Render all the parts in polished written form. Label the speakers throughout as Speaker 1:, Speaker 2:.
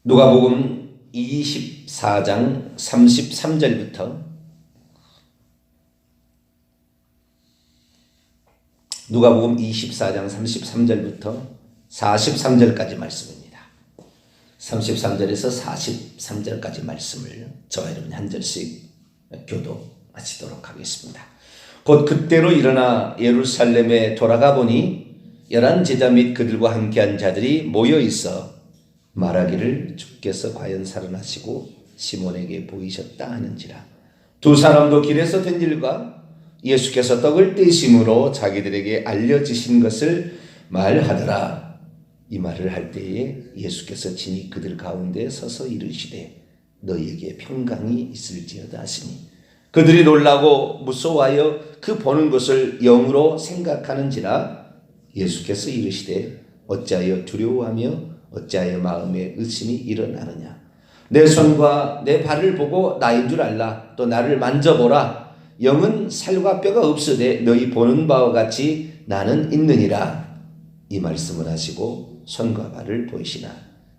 Speaker 1: 누가복음 24장 33절부터 누가복음 24장 33절부터 43절까지 말씀입니다. 33절에서 43절까지 말씀을 저와 여러분이 한 절씩 교도하시도록 하겠습니다. 곧 그때로 일어나 예루살렘에 돌아가 보니 11 제자 및 그들과 함께한 자들이 모여 있어 말하기를 주께서 과연 살아나시고 시몬에게 보이셨다 하는지라. 두 사람도 길에서 된 일과 예수께서 떡을 떼심으로 자기들에게 알려지신 것을 말하더라. 이 말을 할 때에 예수께서 친히 그들 가운데 서서 이르시되 너희에게 평강이 있을지어다 하시니 그들이 놀라고 무서워하여 그 보는 것을 영으로 생각하는지라. 예수께서 이르시되 어찌하여 두려워하며 어찌하여 마음에 의심이 일어나느냐. 내 손과 내 발을 보고 나인 줄 알라. 또 나를 만져보라. 영은 살과 뼈가 없으되 너희 보는 바와 같이 나는 있느니라. 이 말씀을 하시고 손과 발을 보이시나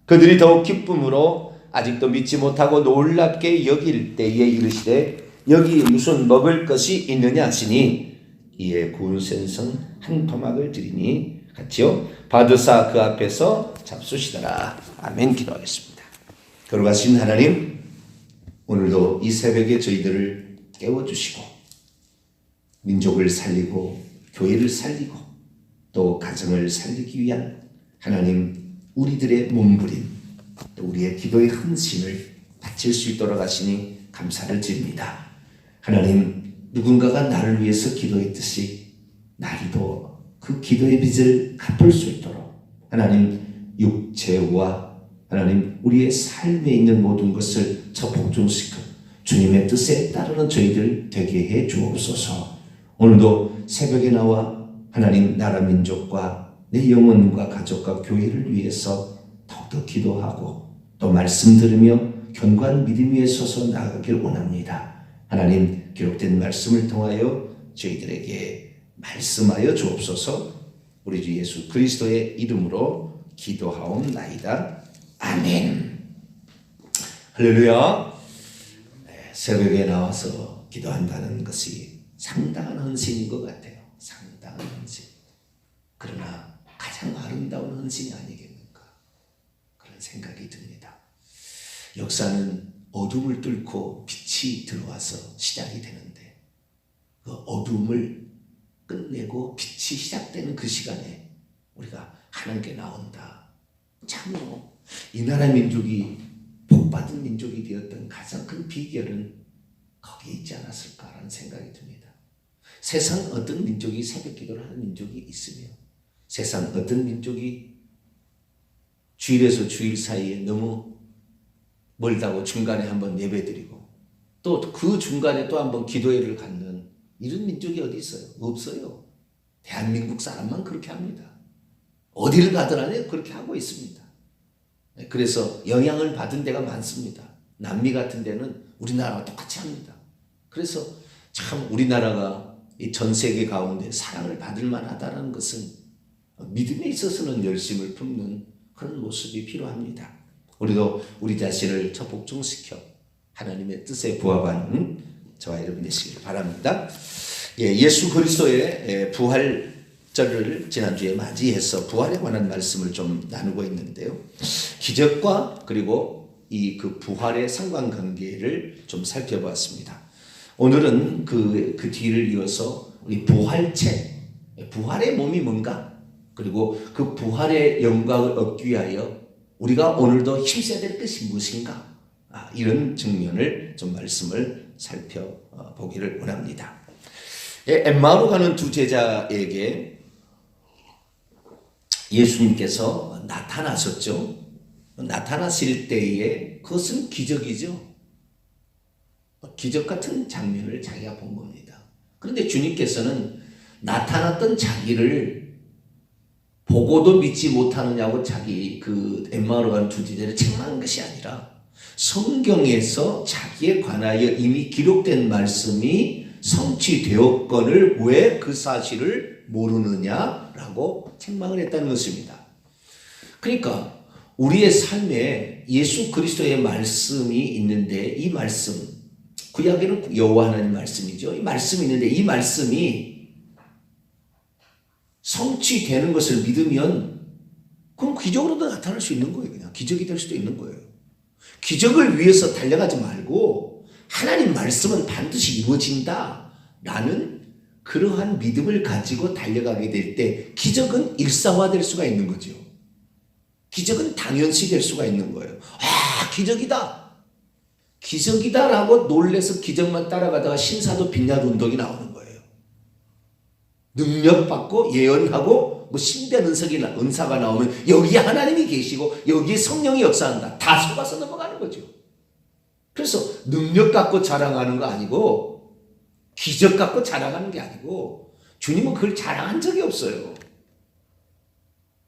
Speaker 1: 그들이 더욱 기쁨으로 아직도 믿지 못하고 놀랍게 여길 때에 이르시되 여기 무슨 먹을 것이 있느냐 하시니 이에 구운 생선 한 토막을 드리니 같이요 받으사 그 앞에서 잡수시더라. 아멘. 기도하겠습니다. 거룩하신 하나님, 오늘도 이 새벽에 저희들을 깨워주시고 민족을 살리고 교회를 살리고 또 가정을 살리기 위한 하나님 우리들의 몸부림 또 우리의 기도의 헌신을 바칠 수 있도록 하시니 감사를 드립니다. 하나님, 누군가가 나를 위해서 기도했듯이 나도 그 기도의 빚을 갚을 수 있도록 하나님 육체와 하나님 우리의 삶에 있는 모든 것을 적복종시켜 주님의 뜻에 따르는 저희들 되게 해 주옵소서. 오늘도 새벽에 나와 하나님 나라 민족과 내 영혼과 가족과 교회를 위해서 더욱더 기도하고 또 말씀 들으며 견고한 믿음 위에 서서 나아가길 원합니다. 하나님 기록된 말씀을 통하여 저희들에게 말씀하여 주옵소서. 우리 주 예수 그리스도의 이름으로 기도하옵나이다. 아멘. 할렐루야. 새벽에 나와서 기도한다는 것이 상당한 헌신인 것 같아요. 상당한 헌신. 그러나 가장 아름다운 헌신이 아니겠는가 그런 생각이 듭니다. 역사는 어둠을 뚫고 빛이 들어와서 시작이 되는데 그 어둠을 끝내고 빛이 시작되는 그 시간에 우리가 하나님께 나온다. 참으로 이 나라 민족이 복받은 민족이 되었던 가장 큰 비결은 거기에 있지 않았을까라는 생각이 듭니다. 세상 어떤 민족이 새벽 기도를 하는 민족이 있으며 세상 어떤 민족이 주일에서 주일 사이에 너무 멀다고 중간에 한번 예배드리고 또 그 중간에 또 한번 기도회를 갖는 이런 민족이 어디 있어요? 없어요. 대한민국 사람만 그렇게 합니다. 어디를 가더라도 그렇게 하고 있습니다. 그래서 영향을 받은 데가 많습니다. 남미 같은 데는 우리나라와 똑같이 합니다. 그래서 참 우리나라가 이 전 세계 가운데 사랑을 받을 만하다는 것은 믿음에 있어서는 열심을 품는 그런 모습이 필요합니다. 우리도 우리 자신을 적복종시켜 하나님의 뜻에 부합하는 저와 여러분 되시길 바랍니다. 예수 그리스도의 부활절을 지난주에 맞이해서 부활에 관한 말씀을 좀 나누고 있는데요. 기적과 그리고 그 부활의 상관관계를 좀 살펴보았습니다. 오늘은 그 뒤를 이어서 우리 부활체, 부활의 몸이 뭔가 그리고 그 부활의 영광을 얻기 위하여 우리가 오늘도 힘써야 될 것이 무엇인가 이런 측면을 좀 말씀을 살펴보기를 원합니다. 엠마오로 가는 두 제자에게 예수님께서 나타나셨죠. 나타나실 때에 그것은 기적이죠. 기적 같은 장면을 자기가 본 겁니다. 그런데 주님께서는 나타났던 자기를 보고도 믿지 못하느냐고 자기 그 엠마오로 가는 두 제자를 책망한 것이 아니라 성경에서 자기에 관하여 이미 기록된 말씀이 성취되었건을 왜 그 사실을 모르느냐라고 책망을 했다는 것입니다. 그러니까 우리의 삶에 예수 그리스도의 말씀이 있는데 이 말씀, 구약에는 여호와 하나님 말씀이죠. 이 말씀이 있는데 이 말씀이 성취되는 것을 믿으면 그럼 기적으로도 나타날 수 있는 거예요. 그냥 기적이 될 수도 있는 거예요. 기적을 위해서 달려가지 말고 하나님 말씀은 반드시 이루어진다 라는 그러한 믿음을 가지고 달려가게 될 때 기적은 일상화될 수가 있는 거죠. 기적은 당연시 될 수가 있는 거예요. 아, 기적이다. 기적이다라고 놀래서 기적만 따라가다가 신사도 빈야도 운동이 나오는 거예요. 능력받고 예언하고 뭐 신비한 은사가 나오면 여기에 하나님이 계시고 여기에 성령이 역사한다. 다 속아서 넘어가는 거죠. 그래서 능력 갖고 자랑하는 거 아니고 기적 갖고 자랑하는 게 아니고 주님은 그걸 자랑한 적이 없어요.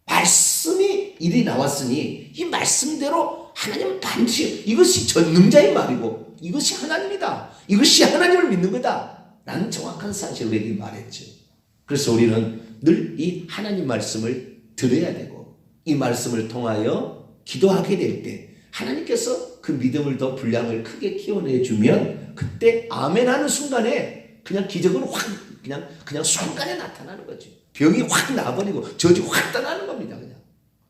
Speaker 1: 말씀이 일이 나왔으니 이 말씀대로 하나님은 반드시 이것이 전능자의 말이고 이것이 하나님이다. 이것이 하나님을 믿는 거다. 라는 정확한 사실을 우리에게 말했죠. 그래서 우리는 늘 이 하나님 말씀을 들어야 되고 이 말씀을 통하여 기도하게 될 때 하나님께서 그 믿음을 더 분량을 크게 키워내주면 그때 아멘 하는 순간에 그냥 기적은 확 그냥 순간에 나타나는 거죠. 병이 확 나버리고 저주 확 떠나는 겁니다. 그냥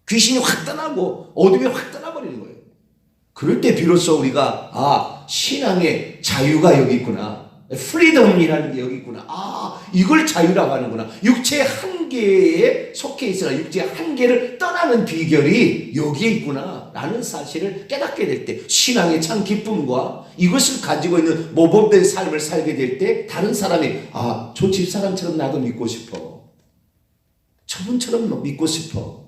Speaker 1: 귀신이 확 떠나고 어둠이 확 떠나버리는 거예요. 그럴 때 비로소 우리가 아, 신앙의 자유가 여기 있구나. 프리덤이라는 게 여기 있구나. 아, 이걸 자유라고 하는구나. 육체의 한계에 속해 있으나 육체의 한계를 떠나는 비결이 여기에 있구나 라는 사실을 깨닫게 될 때 신앙의 참 기쁨과 이것을 가지고 있는 모범된 삶을 살게 될 때 다른 사람이 아, 저 집사람처럼 나도 믿고 싶어. 저분처럼 믿고 싶어.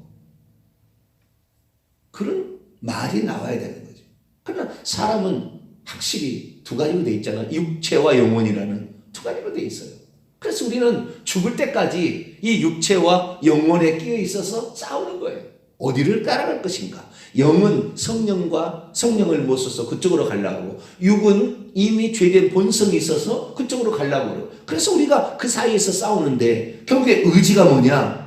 Speaker 1: 그런 말이 나와야 되는 거죠. 그러나 사람은 확실히 두 가지로 돼 있잖아요. 육체와 영혼이라는 두 가지로 돼 있어요. 그래서 우리는 죽을 때까지 이 육체와 영혼에 끼어 있어서 싸우는 거예요. 어디를 따라갈 것인가? 영은 성령을 못 써서 그쪽으로 가려고, 육은 이미 죄된 본성이 있어서 그쪽으로 가려고 그래요. 그래서 우리가 그 사이에서 싸우는데 결국에 의지가 뭐냐?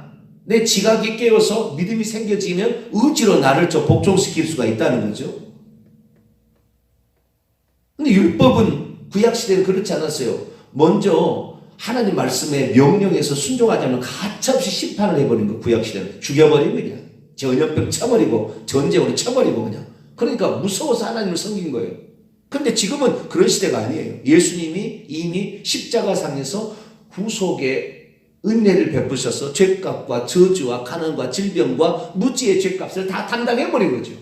Speaker 1: 내 지각이 깨어서 믿음이 생겨지면 의지로 나를 좀 복종시킬 수가 있다는 거죠. 근데 율법은 구약시대는 그렇지 않았어요. 먼저 하나님 말씀에 명령해서 순종하지 않으면 가차없이 심판을 해버린 거. 구약시대는 죽여버리고 그냥 전염병 쳐버리고 전쟁으로 쳐버리고 그냥. 그러니까 무서워서 하나님을 섬긴 거예요. 그런데 지금은 그런 시대가 아니에요. 예수님이 이미 십자가상에서 후속에 은혜를 베푸셔서 죄값과 저주와 가난과 질병과 무지의 죄값을 다 담당해버린 거죠.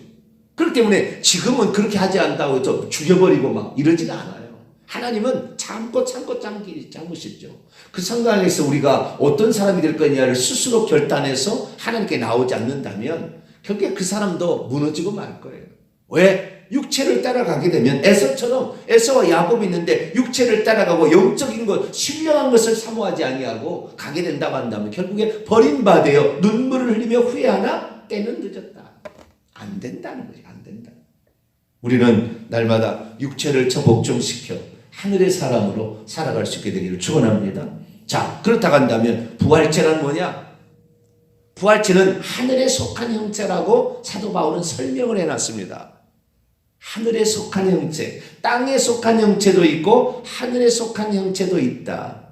Speaker 1: 그렇기 때문에 지금은 그렇게 하지 않다고 해서 죽여버리고 막 이러지가 않아요. 하나님은 참고 참으시죠. 그 상황에서 우리가 어떤 사람이 될 거냐를 스스로 결단해서 하나님께 나오지 않는다면 결국에 그 사람도 무너지고 말 거예요. 왜? 육체를 따라가게 되면 에서와 야곱이 있는데 육체를 따라가고 영적인 것, 신령한 것을 사모하지 아니하고 가게 된다고 한다면 결국에 버림받아요. 눈물을 흘리며 후회하나 때는 늦었다. 안 된다는 거지. 안 된다. 우리는 날마다 육체를 복종시켜 하늘의 사람으로 살아갈 수 있게 되기를 축원합니다. 자, 그렇다고 한다면 부활체란 뭐냐? 부활체는 하늘에 속한 형체라고 사도 바울은 설명을 해놨습니다. 하늘에 속한 형체, 땅에 속한 형체도 있고 하늘에 속한 형체도 있다.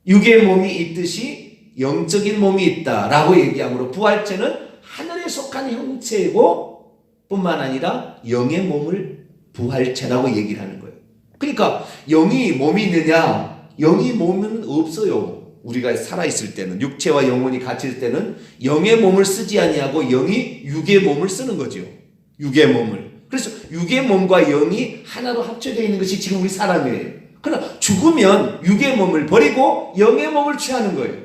Speaker 1: 육의 몸이 있듯이 영적인 몸이 있다라고 얘기하므로 부활체는 하늘에 속한 형체이고 뿐만 아니라 영의 몸을 부활체라고 얘기를 하는 거예요. 그러니까 영이 몸이 있느냐? 영이 몸은 없어요. 우리가 살아있을 때는 육체와 영혼이 같이 있을 때는 영의 몸을 쓰지 아니하고 영이 육의 몸을 쓰는 거죠. 육의 몸을. 그래서 육의 몸과 영이 하나로 합쳐져 있는 것이 지금 우리 사람이에요. 그러나 죽으면 육의 몸을 버리고 영의 몸을 취하는 거예요.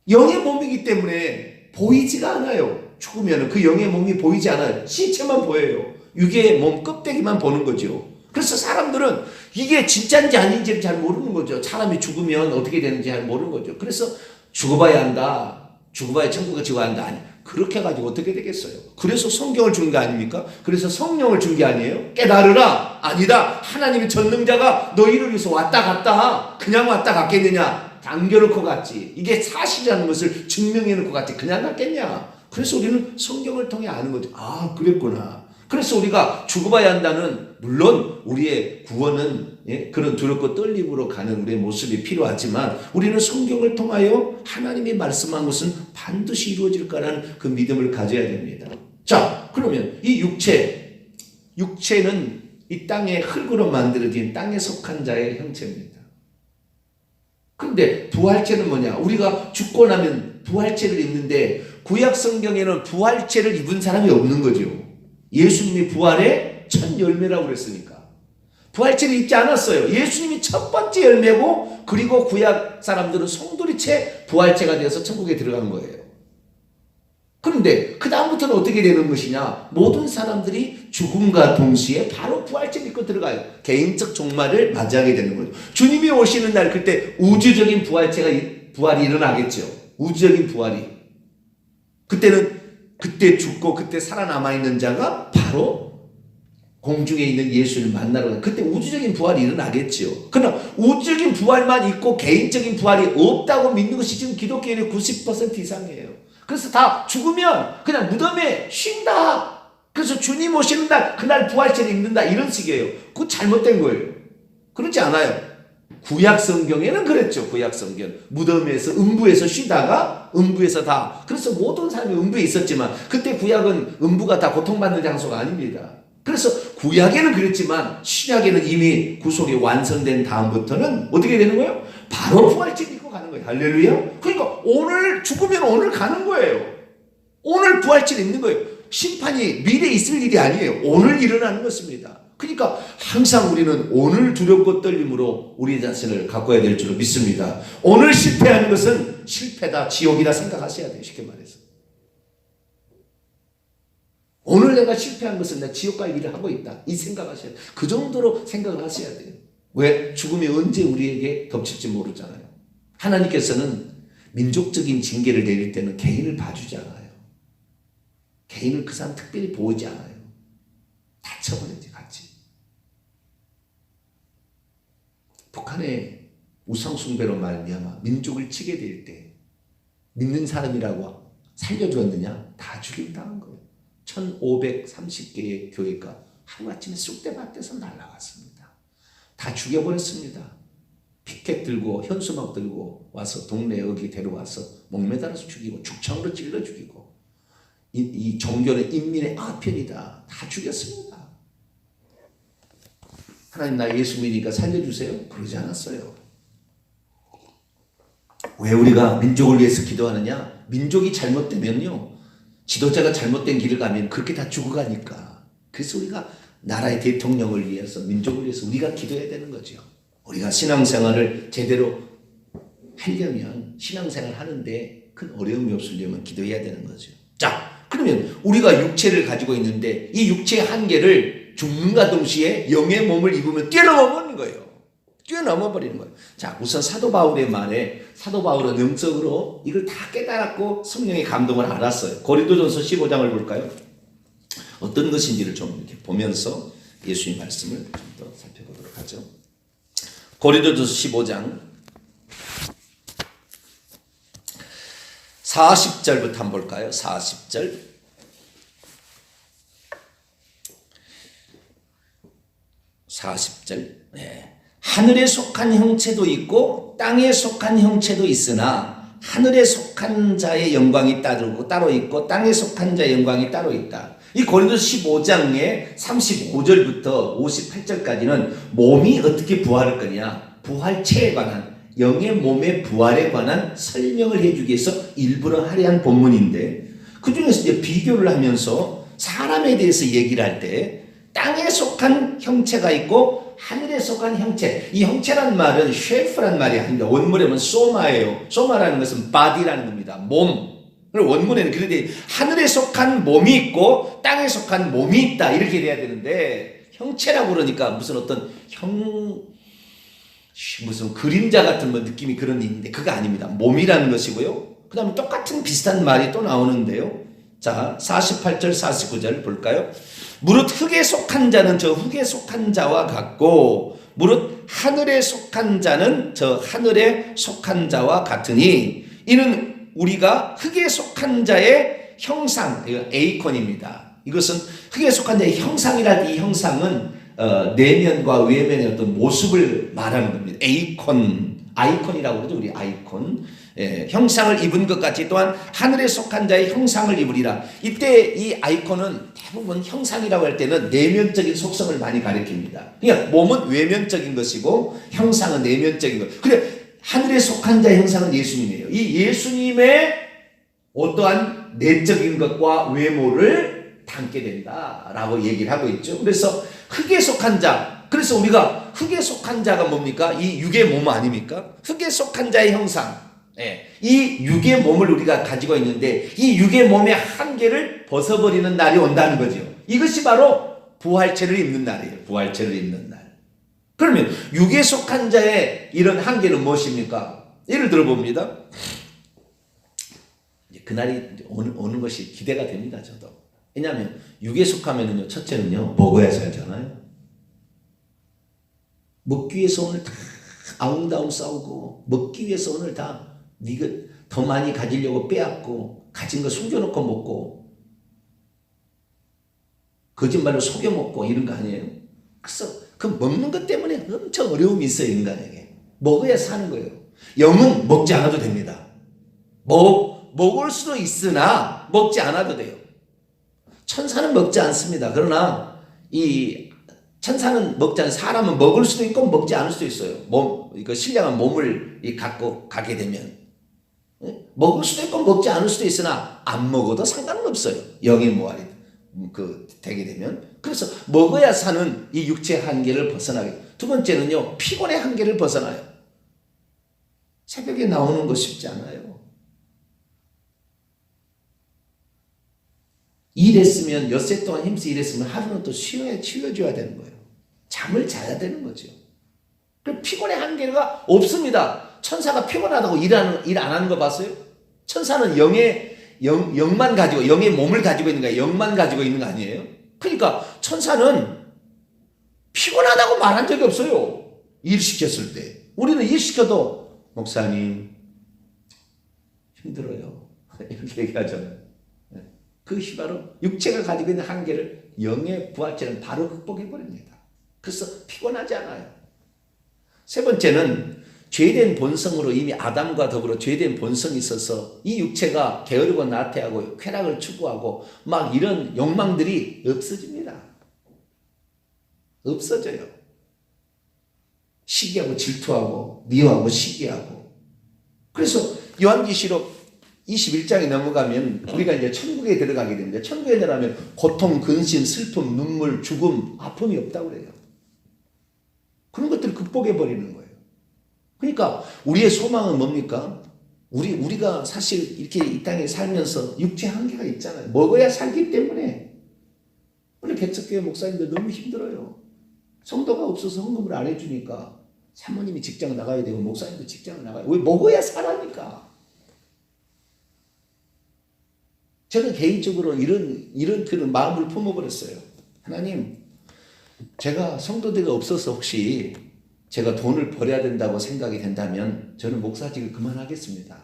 Speaker 1: 영의 몸이기 때문에 보이지가 않아요. 죽으면 그 영의 몸이 보이지 않아요. 신체만 보여요. 육의 몸 껍데기만 보는 거죠. 그래서 사람들은 이게 진짜인지 아닌지 잘 모르는 거죠. 사람이 죽으면 어떻게 되는지 잘 모르는 거죠. 그래서 죽어봐야 한다. 죽어봐야 천국에 지어야 한다. 아니, 그렇게 해가지고 어떻게 되겠어요? 그래서 성경을 준 거 아닙니까? 그래서 성령을 준 게 아니에요? 깨달으라. 아니다. 하나님의 전능자가 너희를 위해서 왔다 갔다. 그냥 왔다 갔겠느냐? 당겨놓고 갔지. 이게 사실이라는 것을 증명해놓고 갔지. 그냥 갔겠냐. 그래서 우리는 성경을 통해 아는 거죠. 아, 그랬구나. 그래서 우리가 죽어봐야 한다는, 물론 우리의 구원은 그런 두렵고 떨림으로 가는 우리의 모습이 필요하지만 우리는 성경을 통하여 하나님이 말씀한 것은 반드시 이루어질 거라는 그 믿음을 가져야 됩니다. 자, 그러면 이 육체는 이 땅의 흙으로 만들어진 땅에 속한 자의 형체입니다. 그런데 부활체는 뭐냐? 우리가 죽고 나면 부활체를 입는데 구약 성경에는 부활체를 입은 사람이 없는 거죠. 예수님이 부활의 첫 열매라고 그랬으니까. 부활체를 입지 않았어요. 예수님이 첫 번째 열매고, 그리고 구약 사람들은 송두리째 부활체가 되어서 천국에 들어간 거예요. 그런데 그 다음부터는 어떻게 되는 것이냐? 모든 사람들이 죽음과 동시에 바로 부활체를 입고 들어가요. 개인적 종말을 맞이하게 되는 거죠. 주님이 오시는 날, 그때 우주적인 부활이 일어나겠죠. 우주적인 부활이. 그때 죽고 그때 살아남아 있는 자가 바로 공중에 있는 예수를 만나러 가요. 그때 우주적인 부활이 일어나겠죠. 그러나 우주적인 부활만 있고 개인적인 부활이 없다고 믿는 것이 지금 기독교인의 90% 이상이에요. 그래서 다 죽으면 그냥 무덤에 쉰다. 그래서 주님 오시는 날, 그날 부활체를 입는다, 이런 식이에요. 그거 잘못된 거예요. 그렇지 않아요. 구약 성경에는 그랬죠. 구약 성경 무덤에서 음부에서 쉬다가 음부에서 다, 그래서 모든 사람이 음부에 있었지만 그때 구약은 음부가 다 고통받는 장소가 아닙니다. 그래서 구약에는 그랬지만 신약에는 이미 구속이 완성된 다음부터는 어떻게 되는 거예요? 바로 부활체를 입고 가는 거예요. 할렐루야. 그러니까 오늘 죽으면 오늘 가는 거예요. 오늘 부활체를 입는 거예요. 심판이 미래에 있을 일이 아니에요. 오늘 일어나는 것입니다. 그러니까 항상 우리는 오늘 두렵고 떨림으로 우리 자신을 가꿔야 될 줄로 믿습니다. 오늘 실패하는 것은 실패다, 지옥이다 생각하셔야 돼요. 쉽게 말해서. 오늘 내가 실패한 것은 내가 지옥 갈 일을 하고 있다, 이 생각하셔야 돼요. 그 정도로 생각을 하셔야 돼요. 왜? 죽음이 언제 우리에게 덮칠지 모르잖아요. 하나님께서는 민족적인 징계를 내릴 때는 개인을 봐주지 않아요. 개인을 그 사람 특별히 보지 않아요. 다 쳐버리지, 같이. 북한의 우상숭배로 말미암아 민족을 치게 될 때 믿는 사람이라고 살려주었느냐? 다 죽임당한 거예요. 1530개의 교회가 하루아침에 쑥대밭에서 날아갔습니다. 다 죽여버렸습니다. 피켓 들고 현수막 들고 와서 동네 여기 데려와서 목매달아서 죽이고 죽창으로 찔러 죽이고, 이 종교는 인민의 아편이다, 다 죽였습니다. 하나님, 나 예수 믿으니까 살려주세요, 그러지 않았어요. 왜 우리가 민족을 위해서 기도하느냐? 민족이 잘못되면요, 지도자가 잘못된 길을 가면 그렇게 다 죽어가니까. 그래서 우리가 나라의 대통령을 위해서, 민족을 위해서 우리가 기도해야 되는 거죠. 우리가 신앙생활을 제대로 하려면, 신앙생활 하는데 큰 어려움이 없으려면 기도해야 되는 거죠. 자, 그러면 우리가 육체를 가지고 있는데 이 육체의 한계를 죽는과 동시에 영의 몸을 입으면 뛰어넘어 버리는 거예요. 뛰어넘어 버리는 거예요. 자, 우선 사도 바울의 말에, 사도 바울은 영적으로 이걸 다 깨달았고 성령의 감동을 알았어요. 고린도전서 15장을 볼까요? 어떤 것인지를 좀 이렇게 보면서 예수의 말씀을 좀 더 살펴보도록 하죠. 고린도전서 15장 40절부터 한번 볼까요? 40절. 네. 하늘에 속한 형체도 있고 땅에 속한 형체도 있으나 하늘에 속한 자의 영광이 따로 있고 땅에 속한 자의 영광이 따로 있다. 이 고린도서 15장의 35절부터 58절까지는 몸이 어떻게 부활할 거냐, 부활체에 관한, 영의 몸의 부활에 관한 설명을 해주기 위해서 일부러 할애한 본문인데, 그 중에서 이제 비교를 하면서 사람에 대해서 얘기를 할 때 땅에 속한 형체가 있고 하늘에 속한 형체, 이 형체란 말은 쉐프란 말이 아닙니다. 원문에 보면 소마예요. 소마라는 것은 body라는 겁니다. 몸. 원문에는 그런데 하늘에 속한 몸이 있고 땅에 속한 몸이 있다, 이렇게 돼야 되는데, 형체라고 그러니까 무슨 어떤 무슨 그림자 같은 뭐 느낌이 그런 게 있는데 그거 아닙니다. 몸이라는 것이고요. 그 다음에 똑같은 비슷한 말이 또 나오는데요. 자, 48절 49절 볼까요? 무릇 흙에 속한 자는 저 흙에 속한 자와 같고 무릇 하늘에 속한 자는 저 하늘에 속한 자와 같으니 이는 우리가 흙에 속한 자의 형상, 에이콘입니다. 이것은 흙에 속한 자의 형상이라 이 형상은 내면과 외면의 어떤 모습을 말하는 겁니다. 아이콘이라고 그러죠. 우리 아이콘. 형상을 입은 것 같이 또한 하늘에 속한 자의 형상을 입으리라. 이때 이 아이콘은 대부분 형상이라고 할 때는 내면적인 속성을 많이 가리킵니다. 그러니까 몸은 외면적인 것이고 형상은 내면적인 것. 그래 하늘에 속한 자의 형상은 예수님이에요. 이 예수님의 어떠한 내적인 것과 외모를 담게 된다라고 얘기를 하고 있죠. 그래서 흙에 속한 자, 그래서 우리가 흙에 속한 자가 뭡니까? 이 육의 몸 아닙니까? 흙에 속한 자의 형상. 이 육의 몸을 우리가 가지고 있는데 이 육의 몸의 한계를 벗어버리는 날이 온다는 거죠. 이것이 바로 부활체를 입는 날이에요. 부활체를 입는 날. 그러면 육에 속한 자의 이런 한계는 무엇입니까? 예를 들어 봅니다. 그날이 오는 것이 기대가 됩니다. 저도. 왜냐하면 육에 속하면은요, 첫째는요 먹어야 살잖아요. 먹기 위해서 오늘 다 아웅다웅 싸우고 먹기 위해서 오늘 다 네가 더 많이 가지려고 빼앗고 가진 거 숨겨놓고 먹고 거짓말로 속여 먹고 이런 거 아니에요? 그래서 그 먹는 것 때문에 엄청 어려움이 있어요. 인간에게. 먹어야 사는 거예요. 영은 먹지 않아도 됩니다. 먹을 수도 있으나 먹지 않아도 돼요. 천사는 먹지 않습니다. 그러나 이 천사는 먹지 않은 사람은 먹을 수도 있고 먹지 않을 수도 있어요. 신령한 몸을 갖고 가게 되면 먹을 수도 있고 먹지 않을 수도 있으나 안 먹어도 상관은 없어요. 영의 모활이 되게 되면. 그래서 먹어야 사는 이 육체의 한계를 벗어나게. 두 번째는요, 피곤의 한계를 벗어나요. 새벽에 나오는 거 쉽지 않아요. 일했으면 엿새 동안 힘써 일했으면 하루는 또 쉬어줘야 되는 거예요. 잠을 자야 되는 거죠. 그 피곤의 한계가 없습니다. 천사가 피곤하다고 일 안 하는 거 봤어요? 천사는 영만 가지고, 영의 몸을 가지고 있는 거예요. 영만 가지고 있는 거 아니에요? 그러니까 천사는 피곤하다고 말한 적이 없어요. 일 시켰을 때. 우리는 일 시켜도 목사님 힘들어요. 이렇게 얘기하잖아요. 그것이 바로 육체가 가지고 있는 한계를 영의 부활체는 바로 극복해버립니다. 그래서 피곤하지 않아요. 세 번째는 죄된 본성으로 이미 아담과 더불어 죄된 본성이 있어서 이 육체가 게으르고 나태하고 쾌락을 추구하고 막 이런 욕망들이 없어집니다. 없어져요. 시기하고 질투하고 미워하고 시기하고. 그래서 요한계시록 21장에 넘어가면 우리가 이제 천국에 들어가게 됩니다. 천국에 들어가면 고통, 근심, 슬픔, 눈물, 죽음, 아픔이 없다고 그래요. 그런 것들을 극복해버리는 거예요. 그러니까 우리의 소망은 뭡니까? 우리가 사실 이렇게 이 땅에 살면서 육체 한계가 있잖아요. 먹어야 살기 때문에. 우리 백석교회 목사님들 너무 힘들어요. 성도가 없어서 헌금을 안 해주니까 사모님이 직장 나가야 되고 목사님도 직장을 나가야 왜 먹어야 살아니까. 저는 개인적으로 이런 그런 마음을 품어버렸어요. 하나님, 제가 성도들이 없어서 혹시 제가 돈을 벌어야 된다고 생각이 된다면 저는 목사직을 그만하겠습니다.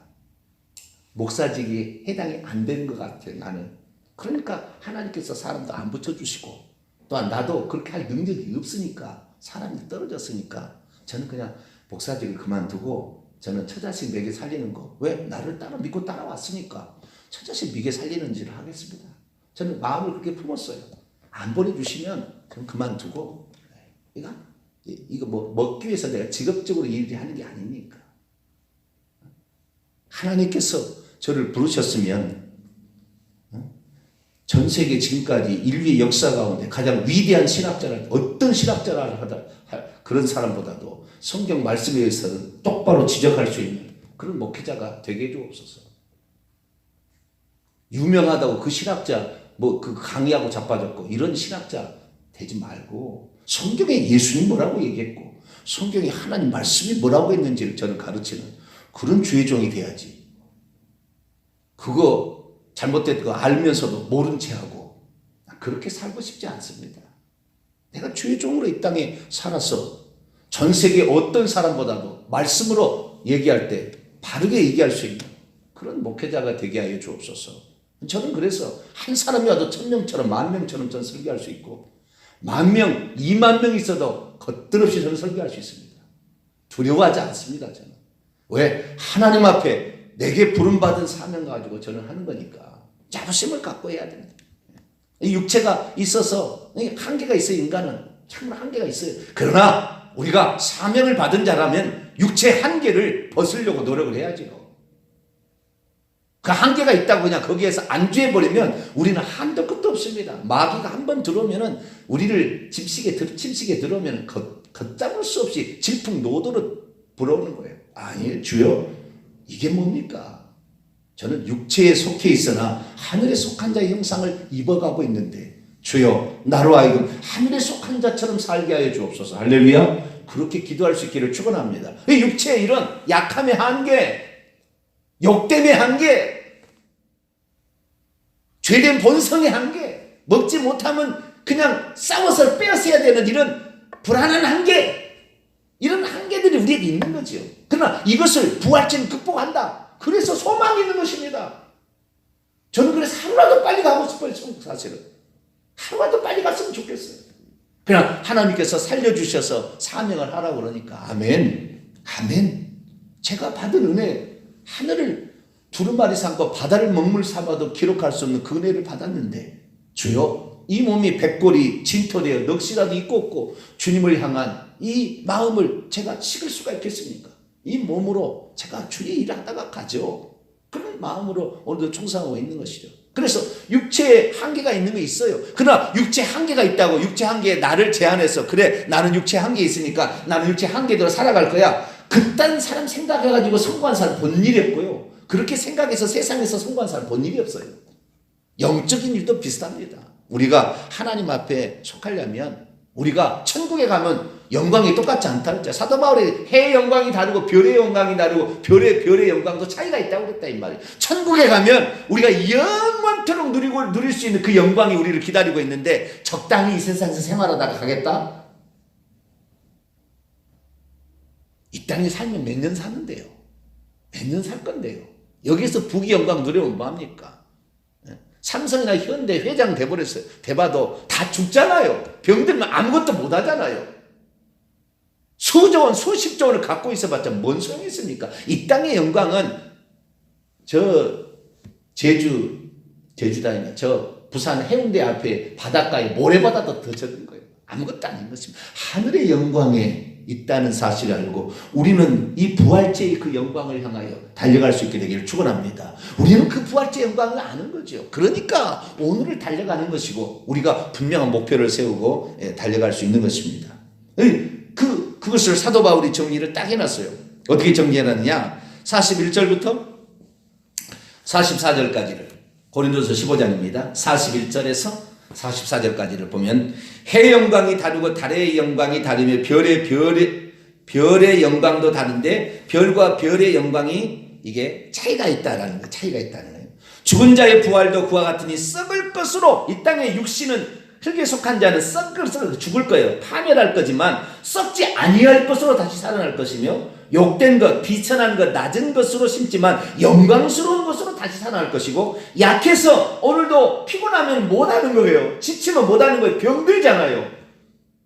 Speaker 1: 목사직이 해당이 안 되는 것 같아요, 나는. 그러니까 하나님께서 사람도 안 붙여주시고 또한 나도 그렇게 할 능력이 없으니까 사람이 떨어졌으니까 저는 그냥 목사직을 그만두고 저는 처자식 먹여 살리는 거. 왜? 나를 믿고 따라왔으니까 처자식 먹여 살리는 일을 하겠습니다. 저는 마음을 그렇게 품었어요. 안 보내주시면 저는 그만두고 이거 뭐 먹기 위해서 내가 직업적으로 일을 하는 게 아니니까. 하나님께서 저를 부르셨으면 전 세계 지금까지 인류의 역사 가운데 가장 위대한 신학자를 어떤 신학자라 하다 그런 사람보다도 성경 말씀에 의해서 똑바로 지적할 수 있는 그런 목회자가 되게 해주옵소서. 유명하다고 그 신학자 그 강의하고 자빠졌고 이런 신학자 되지 말고 성경에 예수님 뭐라고 얘기했고 성경에 하나님 말씀이 뭐라고 했는지를 저는 가르치는 그런 주의 종이 돼야지. 그거 잘못된 거 알면서도 모른 채 하고 그렇게 살고 싶지 않습니다. 내가 주의 종으로 이 땅에 살아서 전 세계 어떤 사람보다도 말씀으로 얘기할 때 바르게 얘기할 수 있는 그런 목회자가 되게 하여 주옵소서. 저는 그래서 한 사람이 와도 1000명처럼 10,000명처럼 저는 설교할 수 있고 10,000명, 20,000명 있어도 겉들없이 저는 설교할 수 있습니다. 두려워하지 않습니다. 저는. 왜? 하나님 앞에 내게 부름받은 사명 가지고 저는 하는 거니까 자부심을 갖고 해야 됩니다. 이 육체가 있어서 한계가 있어요. 인간은 참으로 한계가 있어요. 그러나 우리가 사명을 받은 자라면 육체 한계를 벗으려고 노력을 해야지요. 그 한계가 있다고 그냥 거기에서 안주해버리면 우리는 한도 끝도 없습니다. 마귀가 한번 들어오면은 우리를 침식에 들어오면 걷잡을 수 없이 질풍노도로 불어오는 거예요. 아니 주여 이게 뭡니까? 저는 육체에 속해 있으나 하늘에 속한 자의 형상을 입어가고 있는데 주여 나로 하여금 하늘에 속한 자처럼 살게 하여 주옵소서. 할렐루야. 그렇게 기도할 수 있기를 축원합니다. 육체의 이런 약함의 한계, 욕됨의 한계, 죄된 본성의 한계, 먹지 못하면 그냥 싸워서 빼앗아야 되는 이런 불안한 한계, 이런 한계들이 우리에게 있는 거지요. 그러나 이것을 부활체는 극복한다. 그래서 소망이 있는 것입니다. 저는 그래서 하루라도 빨리 가고 싶어요. 사실은 하루라도 빨리 갔으면 좋겠어요. 그냥 하나님께서 살려주셔서 사명을 하라고 그러니까 아멘, 아멘. 제가 받은 은혜, 하늘을 두루마리 삼고 바다를 먹물 삼아도 기록할 수 없는 그 은혜를 받았는데 주여 이 몸이 백골이 진토되어 넋이라도 있고 없고 주님을 향한 이 마음을 제가 식을 수가 있겠습니까? 이 몸으로 제가 주의 일을 하다가 가죠. 그런 마음으로 오늘도 충성하고 있는 것이죠. 그래서 육체에 한계가 있는 게 있어요. 그러나 육체 한계가 있다고 육체 한계에 나를 제한해서 그래 나는 육체 한계에 있으니까 나는 육체 한계대로 살아갈 거야. 그딴 사람 생각해가지고 성공한 사람 본 일이 없고요. 그렇게 생각해서 세상에서 성공한 사람 본 일이 없어요. 영적인 일도 비슷합니다. 우리가 하나님 앞에 속하려면 우리가 천국에 가면 영광이 똑같지 않다 그랬죠. 사도 바울이 해의 영광이 다르고 별의 영광이 다르고 별의 영광도 차이가 있다고 그랬다 이 말이에요. 천국에 가면 우리가 영원토록 누릴 수 있는 그 영광이 우리를 기다리고 있는데 적당히 이 세상에서 생활하다가 가겠다? 이 땅에 살면 몇 년 사는데요. 몇 년 살 건데요. 여기서 부귀 영광 누리면 뭐합니까? 삼성이나 현대 회장 돼버렸어요. 돼봐도 다 죽잖아요. 병들면 아무것도 못하잖아요. 수조 원, 수십조 원을 갖고 있어봤자 뭔 소용이 있습니까? 이 땅의 영광은 저 제주다니면 저 부산 해운대 앞에 바닷가에 모래바다도 더 적은 거예요. 아무것도 아닌 것입니다. 하늘의 영광에 있다는 사실을 알고 우리는 이 부활체의 그 영광을 향하여 달려갈 수 있게 되기를 축원합니다. 우리는 그 부활체의 영광을 아는 거죠. 그러니까 오늘을 달려가는 것이고 우리가 분명한 목표를 세우고 달려갈 수 있는 것입니다. 그것을 사도 바울이 정리를 딱 해놨어요. 어떻게 정리해놨느냐? 41절부터 44절까지를 고린도서 15장입니다. 41절에서 44절까지를 보면 해의 영광이 다르고 달의 영광이 다르며 별의 영광도 다른데 별과 별의 영광이 이게 차이가 있다는 거예요. 죽은 자의 부활도 그와 같으니 썩을 것으로 이 땅의 육신은 흙에 속한 자는 썩을 죽을 거예요. 파멸할 거지만 썩지 아니할 것으로 다시 살아날 것이며 욕된 것, 비천한 것, 낮은 것으로 심지만 영광스러운 것으로 다시 살아날 것이고 약해서 오늘도 피곤하면 못하는 거예요. 지치면 못하는 거예요. 병들잖아요.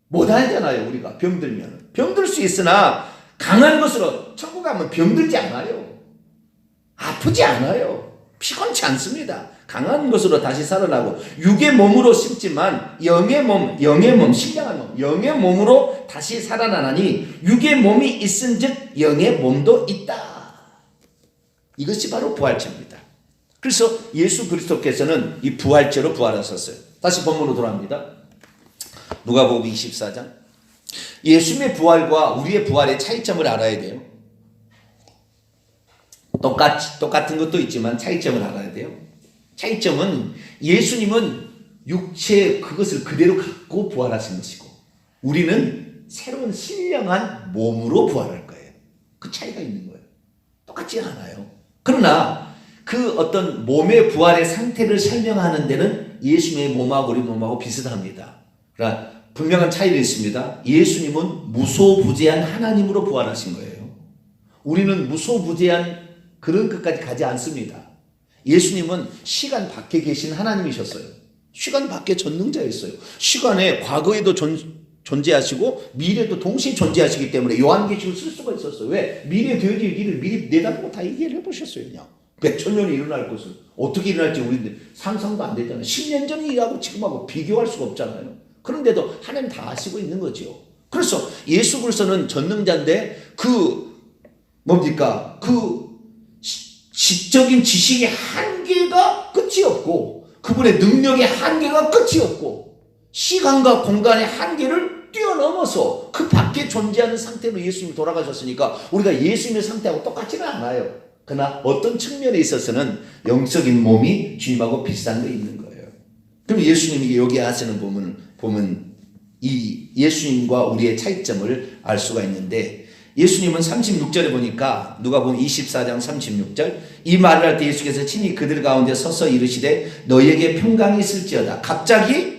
Speaker 1: 못하잖아요. 우리가 병들면. 병들 수 있으나 강한 것으로 천국 가면 병들지 않아요. 아프지 않아요. 피곤치 않습니다. 강한 것으로 다시 살아나고 육의 몸으로 심지만 영의 몸, 신령한 몸, 영의 몸으로 다시 살아나나니 육의 몸이 있은즉 영의 몸도 있다. 이것이 바로 부활체입니다. 그래서 예수 그리스도께서는 이 부활체로 부활하셨어요. 다시 본문으로 돌아갑니다. 누가복음 24장. 예수님의 부활과 우리의 부활의 차이점을 알아야 돼요. 똑같은 것도 있지만 차이점을 알아야 돼요. 차이점은 예수님은 육체 그것을 그대로 갖고 부활하신 것이고 우리는 새로운 신령한 몸으로 부활할 거예요. 그 차이가 있는 거예요. 똑같지 않아요. 그러나 그 어떤 몸의 부활의 상태를 설명하는 데는 예수님의 몸하고 우리 몸하고 비슷합니다. 그러나 분명한 차이가 있습니다. 예수님은 무소부재한 하나님으로 부활하신 거예요. 우리는 무소부재한 그런 것까지 가지 않습니다. 예수님은 시간 밖에 계신 하나님이셨어요. 시간 밖에 전능자였어요. 시간에 과거에도 존재하시고 미래도 동시에 존재하시기 때문에 요한계시를 쓸 수가 있었어요. 왜? 미래에 되어질 일을 미리 내다보고 다 얘기를 해보셨어요. 그냥. 100,000년이 일어날 것을 어떻게 일어날지 우리는 상상도 안 되잖아요. 10년 전에 일하고 지금하고 비교할 수가 없잖아요. 그런데도 하나님 다 아시고 있는 거죠. 그래서 예수 그리스도는 전능자인데 뭡니까? 지적인 지식의 한계가 끝이 없고 그분의 능력의 한계가 끝이 없고 시간과 공간의 한계를 뛰어넘어서 그 밖에 존재하는 상태로 예수님이 돌아가셨으니까 우리가 예수님의 상태하고 똑같지는 않아요. 그러나 어떤 측면에 있어서는 영적인 몸이 주님하고 비슷한 게 있는 거예요. 그럼 예수님이 여기 하시는 보면 이 예수님과 우리의 차이점을 알 수가 있는데 예수님은 36절에 보니까 누가복음 24장 36절 이 말을 할 때 예수께서 친히 그들 가운데 서서 이르시되 너희에게 평강이 있을지어다. 갑자기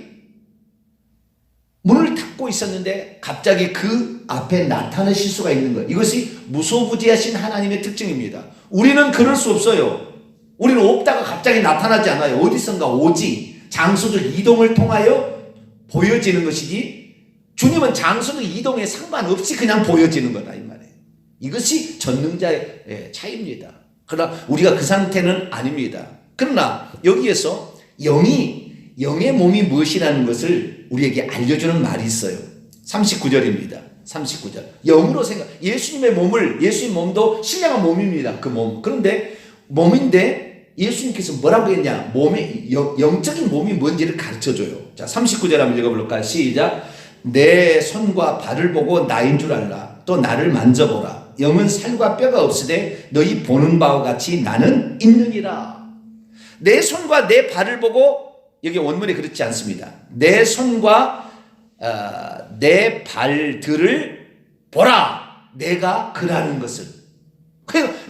Speaker 1: 문을 닫고 있었는데 갑자기 그 앞에 나타나실 수가 있는 거예요. 이것이 무소부지하신 하나님의 특징입니다. 우리는 그럴 수 없어요. 우리는 없다가 갑자기 나타나지 않아요. 어디선가 오지. 장소적 이동을 통하여 보여지는 것이지 주님은 장소적 이동에 상관없이 그냥 보여지는 거다 이 말이에요. 이것이 전능자의 차이입니다. 그러나 우리가 그 상태는 아닙니다. 그러나 여기에서 영의 몸이 무엇이라는 것을 우리에게 알려주는 말이 있어요. 39절입니다. 39절. 영으로 예수님의 몸도 신령한 몸입니다. 그 몸. 그런데 몸인데 예수님께서 뭐라고 했냐? 영적인 몸이 뭔지를 가르쳐줘요. 자, 39절 한번 읽어볼까요? 시작. 내 손과 발을 보고 나인 줄 알라. 또 나를 만져보라. 영은 살과 뼈가 없으되 너희 보는 바와 같이 나는 있느니라. 내 손과 내 발을 보고 여기 원문에 그렇지 않습니다. 내 손과 내 발들을 보라. 내가 그라는 것을.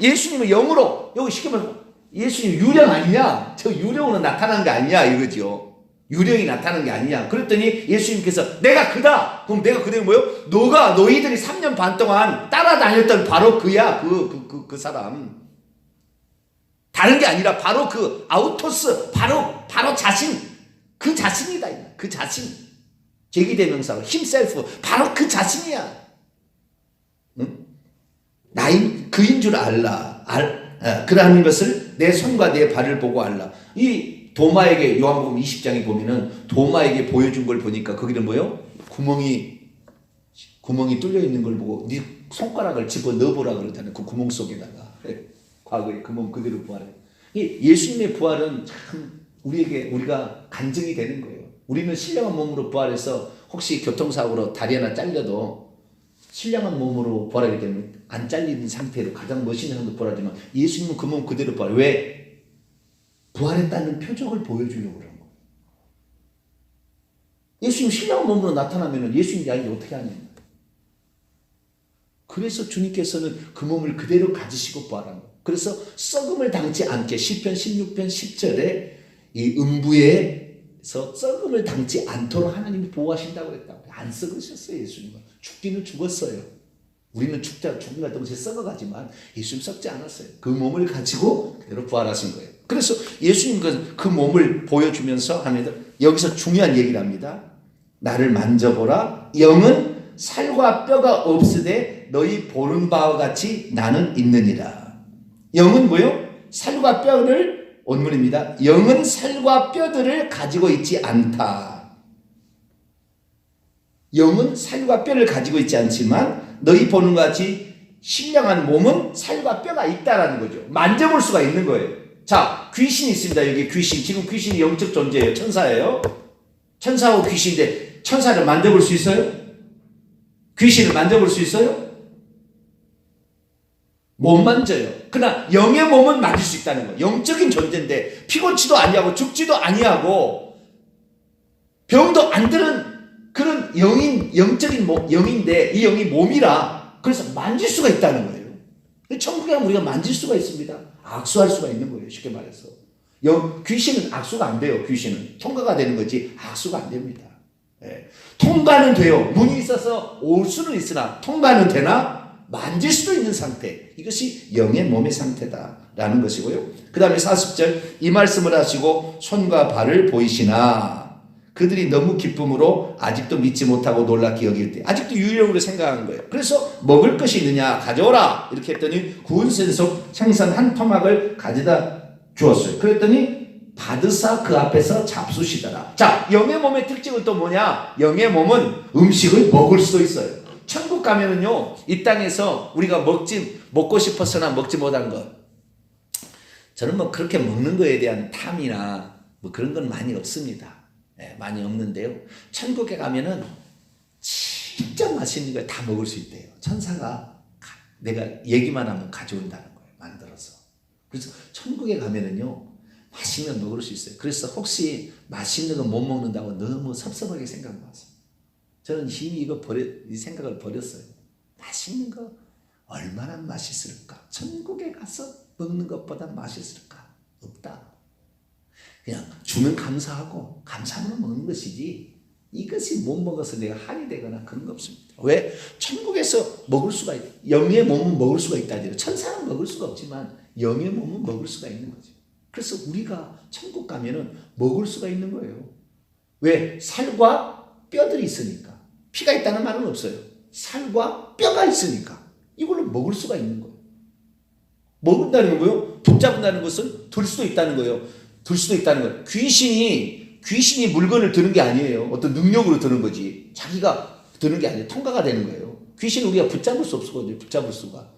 Speaker 1: 예수님은 영으로 여기 쉽게 말해서 예수님 유령 아니냐? 저 유령으로 나타난 게 아니냐 이거죠. 유령이 나타난 게 아니냐. 그랬더니 예수님께서 내가 그다. 그럼 내가 그다는 뭐예요? 너희들이 3년 반 동안 따라다녔던 바로 그야. 그 사람. 다른 게 아니라 바로 그 아우토스, 바로 자신. 그 자신이다. 그 자신. 제기대명사로 himself. 바로 그 자신이야. 응? 그인 줄 알라. 그러한 것을 내 손과 내 발을 보고 알라. 이 도마에게 요한복음 20장에 보면은 도마에게 보여준 걸 보니까 거기는 뭐요? 구멍이 뚫려 있는 걸 보고 네 손가락을 집어 넣어보라 그러잖아요. 그 구멍 속에다가. 과거의 그 몸 그대로 부활해. 예수님의 부활은 참 우리가 간증이 되는 거예요. 우리는 신령한 몸으로 부활해서 혹시 교통사고로 다리 하나 잘려도 신령한 몸으로 부활하기 때문에 안 잘리는 상태로 가장 멋있는 상태로 부활하지만 예수님은 그 몸 그대로 부활해. 왜? 부활했다는 표적을 보여주려고 그런 거예요. 예수님 신령한 몸으로 나타나면 예수님이 아닌지 어떻게 하냐. 그래서 주님께서는 그 몸을 그대로 가지시고 부활한 거예요. 그래서 썩음을 당치 않게 시편 16편 10절에 이 음부에서 썩음을 당치 않도록 하나님이 보호하신다고 그랬다고. 안 썩으셨어요. 예수님은. 죽기는 죽었어요. 우리는 죽음과 동시에 썩어가지만 예수님 썩지 않았어요. 그 몸을 가지고 그대로 부활하신 거예요. 그래서 예수님은 그 몸을 보여주면서 합니다. 여기서 중요한 얘기를 합니다. 나를 만져보라. 영은 살과 뼈가 없으되 너희 보는 바와 같이 나는 있느니라. 영은 뭐요? 살과 뼈를 원문입니다. 영은 살과 뼈들을 가지고 있지 않다. 영은 살과 뼈를 가지고 있지 않지만 너희 보는 것 같이 신령한 몸은 살과 뼈가 있다라는 거죠. 만져볼 수가 있는 거예요. 자, 귀신이 있습니다. 여기 귀신. 지금 귀신이 영적 존재예요. 천사예요. 천사하고 귀신인데 천사를 만져볼 수 있어요? 귀신을 만져볼 수 있어요? 못 만져요. 그러나 영의 몸은 만질 수 있다는 거예요. 영적인 존재인데 피곤치도 아니하고 죽지도 아니하고 병도 안 드는 그런 영적인 영인데 이 영이 몸이라 그래서 만질 수가 있다는 거예요. 천국에 가면 우리가 만질 수가 있습니다. 악수할 수가 있는 거예요. 쉽게 말해서. 귀신은 악수가 안 돼요. 귀신은 통과가 되는 거지 악수가 안 됩니다. 예. 통과는 돼요. 문이 있어서 올 수는 있으나 통과는 되나? 만질 수도 있는 상태. 이것이 영의 몸의 상태다라는 것이고요. 그 다음에 40절 이 말씀을 하시고 손과 발을 보이시나 그들이 너무 기쁨으로 아직도 믿지 못하고 놀랍게 여길 때 아직도 유일력으로 생각한 거예요. 그래서 먹을 것이 있느냐 가져오라 이렇게 했더니 구운 생선 생선 한 토막을 가져다 주었어요. 그랬더니 받으사 그 앞에서 잡수시더라. 자, 영의 몸의 특징은 또 뭐냐? 영의 몸은 음식을 먹을 수도 있어요. 천국 가면은요 이 땅에서 우리가 먹고 싶어서나 먹지 못한 것, 저는 뭐 그렇게 먹는 거에 대한 탐이나 뭐 그런 건 많이 없습니다. 네, 많이 없는데요. 천국에 가면은 진짜 맛있는 걸 다 먹을 수 있대요. 천사가 내가 얘기만 하면 가져온다는 거예요. 만들어서. 그래서 천국에 가면은요 맛있는 거 먹을 수 있어요. 그래서 혹시 맛있는 거 못 먹는다고 너무 섭섭하게 생각 마세요. 저는 이미 이 생각을 버렸어요. 맛있는 거 얼마나 맛있을까? 천국에 가서 먹는 것보다 맛있을까? 없다. 그냥 주면 감사하고 감사하면 먹는 것이지 이것이 못 먹어서 내가 한이 되거나 그런 거 없습니다. 왜? 천국에서 먹을 수가 있다. 영의 몸은 먹을 수가 있다. 천사는 먹을 수가 없지만 영의 몸은 먹을 수가 있는 거죠. 그래서 우리가 천국 가면은 먹을 수가 있는 거예요. 왜? 살과 뼈들이 있으니까. 피가 있다는 말은 없어요. 살과 뼈가 있으니까 이걸로 먹을 수가 있는 거예요. 먹는다는 거예요. 붙잡는다는 것은 들 수도 있다는 거예요. 들 수도 있다는 거예요. 귀신이 물건을 드는 게 아니에요. 어떤 능력으로 드는 거지. 자기가 드는 게 아니에요. 통과가 되는 거예요. 귀신은 우리가 붙잡을 수 없거든요. 붙잡을 수가.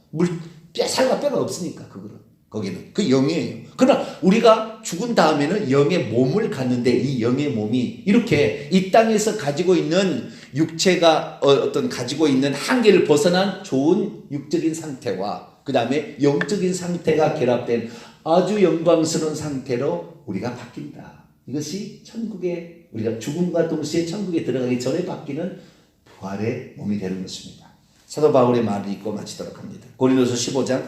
Speaker 1: 살과 뼈가 없으니까 거기는. 그 영이에요. 그러나 우리가 죽은 다음에는 영의 몸을 갖는데 이 영의 몸이 이렇게 이 땅에서 가지고 있는 육체가 어떤 가지고 있는 한계를 벗어난 좋은 육적인 상태와 그 다음에 영적인 상태가 결합된 아주 영광스러운 상태로 우리가 바뀐다. 이것이 천국에 우리가 죽음과 동시에 천국에 들어가기 전에 바뀌는 부활의 몸이 되는 것입니다. 사도 바울의 말을 읽고 마치도록 합니다. 고린도서 15장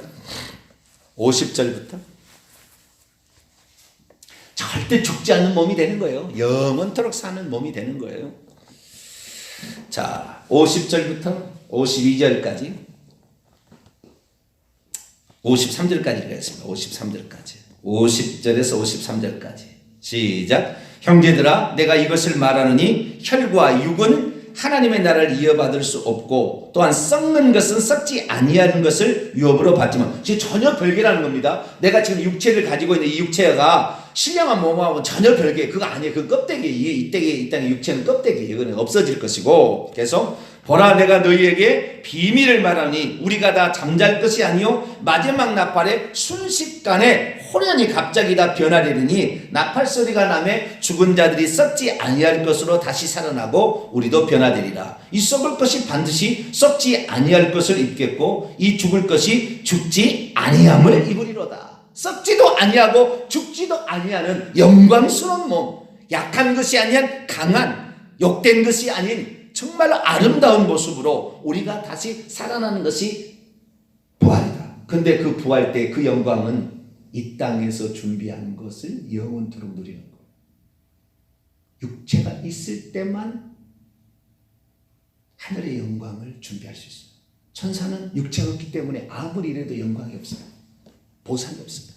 Speaker 1: 50절부터 절대 죽지 않는 몸이 되는 거예요. 영원토록 사는 몸이 되는 거예요. 자, 50절부터 52절까지 53절까지 읽겠습니다. 53절까지 50절에서 53절까지 시작. 형제들아 내가 이것을 말하느니 혈과 육은 하나님의 나라를 이어받을 수 없고 또한 썩는 것은 썩지 아니하는 것을 유업으로 받지만 전혀 별개라는 겁니다. 내가 지금 육체를 가지고 있는 이 육체가 신령한 몸하고 전혀 별개. 그거 아니에요. 그 껍데기. 이 땅의 육체는 껍데기. 이거는 없어질 것이고 계속 보라 내가 너희에게 비밀을 말하니 우리가 다 잠잘 것이 아니요 마지막 나팔에 순식간에 호련히 갑자기 다 변하리니 나팔 소리가 나매 죽은 자들이 썩지 아니할 것으로 다시 살아나고 우리도 변화되리라. 이 썩을 것이 반드시 썩지 아니할 것을 입겠고 이 죽을 것이 죽지 아니함을 입으리로다. 썩지도 아니하고 죽지도 아니하는 영광스러운 몸, 약한 것이 아니한 강한, 욕된 것이 아닌 정말로 아름다운 모습으로 우리가 다시 살아나는 것이 부활이다. 근데 그 부활 때 그 영광은 이 땅에서 준비한 것을 영원토록 누리는 거예요. 육체가 있을 때만 하늘의 영광을 준비할 수 있어요. 천사는 육체가 없기 때문에 아무리 이래도 영광이 없어요. 보상이 없습니다.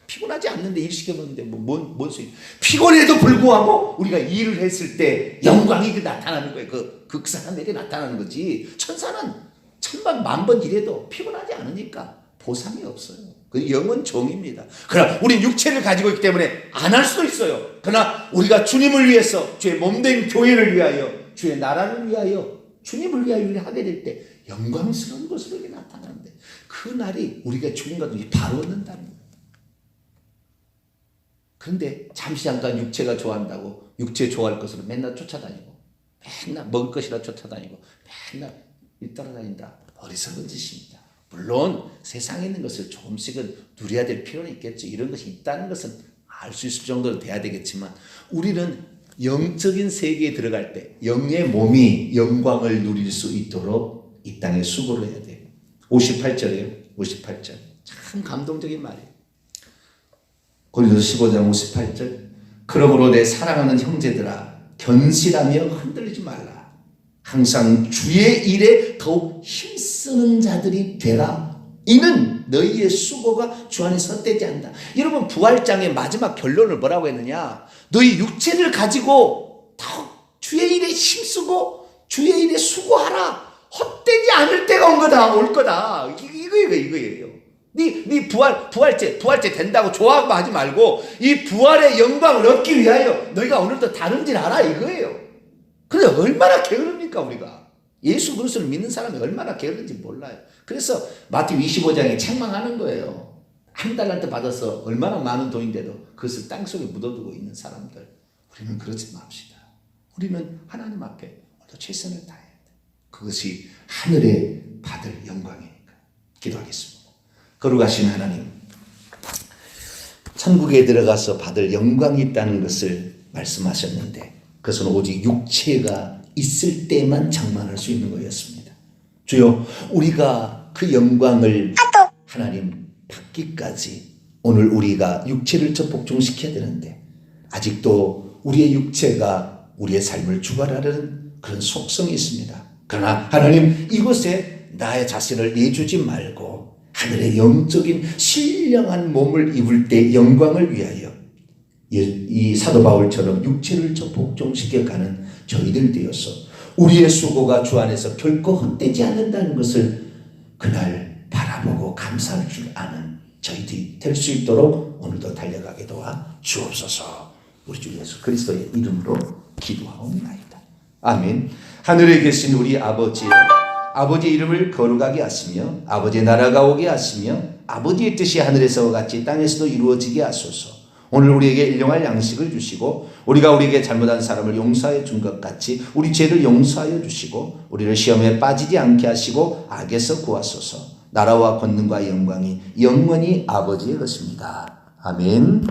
Speaker 1: 피곤하지 않는데 일 시켜먹는데 뭔 소리. 피곤해도 불구하고 우리가 일을 했을 때 영광이 나타나는 거예요. 그 극상한에게 나타나는 거지. 천사는 천번 만번 일해도 피곤하지 않으니까 보상이 없어요. 그 영은 종입니다. 그러나 우리 육체를 가지고 있기 때문에 안 할 수도 있어요. 그러나 우리가 주님을 위해서 주의 몸된 교회를 위하여 주의 나라를 위하여 주님을 위하여 우리가 하게 될 때 영광스러운 것으로 이렇게 나타나는데 그 날이 우리가 죽음과 동시에 바로 얻는다는 거예요. 그런데 잠시 잠깐 육체가 좋아한다고 육체 좋아할 것으로 맨날 쫓아다니고 맨날 먹을 것이라 쫓아다니고 맨날 따라다닌다. 어리석은 짓입니다. 물론 세상에 있는 것을 조금씩은 누려야 될 필요는 있겠죠. 이런 것이 있다는 것은 알 수 있을 정도로 돼야 되겠지만 우리는 영적인 세계에 들어갈 때 영의 몸이 영광을 누릴 수 있도록 이 땅에 수고를 해야 돼요. 58절이에요. 58절. 참 감동적인 말이에요. 고린도서 15장 58절. 그러므로 내 사랑하는 형제들아 견실하며 흔들리지 말라. 항상 주의 일에 더욱 힘쓰는 자들이 되라. 이는 너희의 수고가 주 안에서 헛되지 않는다. 여러분, 부활장의 마지막 결론을 뭐라고 했느냐? 너희 육체를 가지고 더욱 주의 일에 힘쓰고 주의 일에 수고하라. 헛되지 않을 때가 올 거다. 이거예요. 네 부활제 된다고 좋아하고 하지 말고 이 부활의 영광을 얻기 위하여 너희가 오늘도 다른 질 알아, 이거예요. 근데 얼마나 게으릅니까, 우리가? 예수 그리스도를 믿는 사람이 얼마나 게으른지 몰라요. 그래서 마태복음 25장에 책망하는 거예요. 한 달란트 받아서 얼마나 많은 돈인데도 그것을 땅속에 묻어두고 있는 사람들. 우리는 그러지 맙시다. 우리는 하나님 앞에 오늘도 최선을 다해야 돼. 그것이 하늘에 받을 영광이니까. 기도하겠습니다. 거룩하신 하나님, 천국에 들어가서 받을 영광이 있다는 것을 말씀하셨는데 그것은 오직 육체가 있을 때만 장만할 수 있는 거였습니다. 주여, 우리가 그 영광을 하나님 받기까지 오늘 우리가 육체를 복종시켜야 되는데 아직도 우리의 육체가 우리의 삶을 주관하려는 그런 속성이 있습니다. 그러나 하나님, 이곳에 나의 자신을 내주지 말고 하늘의 영적인 신령한 몸을 입을 때 영광을 위하여 이 사도 바울처럼 육체를 복종시켜가는 저희들 되어서 우리의 수고가 주 안에서 결코 헛되지 않는다는 것을 그날 바라보고 감사할 줄 아는 저희들이 될 수 있도록 오늘도 달려가게 도와 주옵소서. 우리 주 예수 그리스도의 이름으로 기도하옵나이다. 아멘. 하늘에 계신 우리 아버지여, 아버지의 이름을 거룩하게 하시며 아버지의 나라가 오게 하시며 아버지의 뜻이 하늘에서와 같이 땅에서도 이루어지게 하소서. 오늘 우리에게 일용할 양식을 주시고 우리가 우리에게 잘못한 사람을 용서해 준 것 같이 우리 죄를 용서하여 주시고 우리를 시험에 빠지지 않게 하시고 악에서 구하소서. 나라와 권능과 영광이 영원히 아버지의 것입니다. 아멘.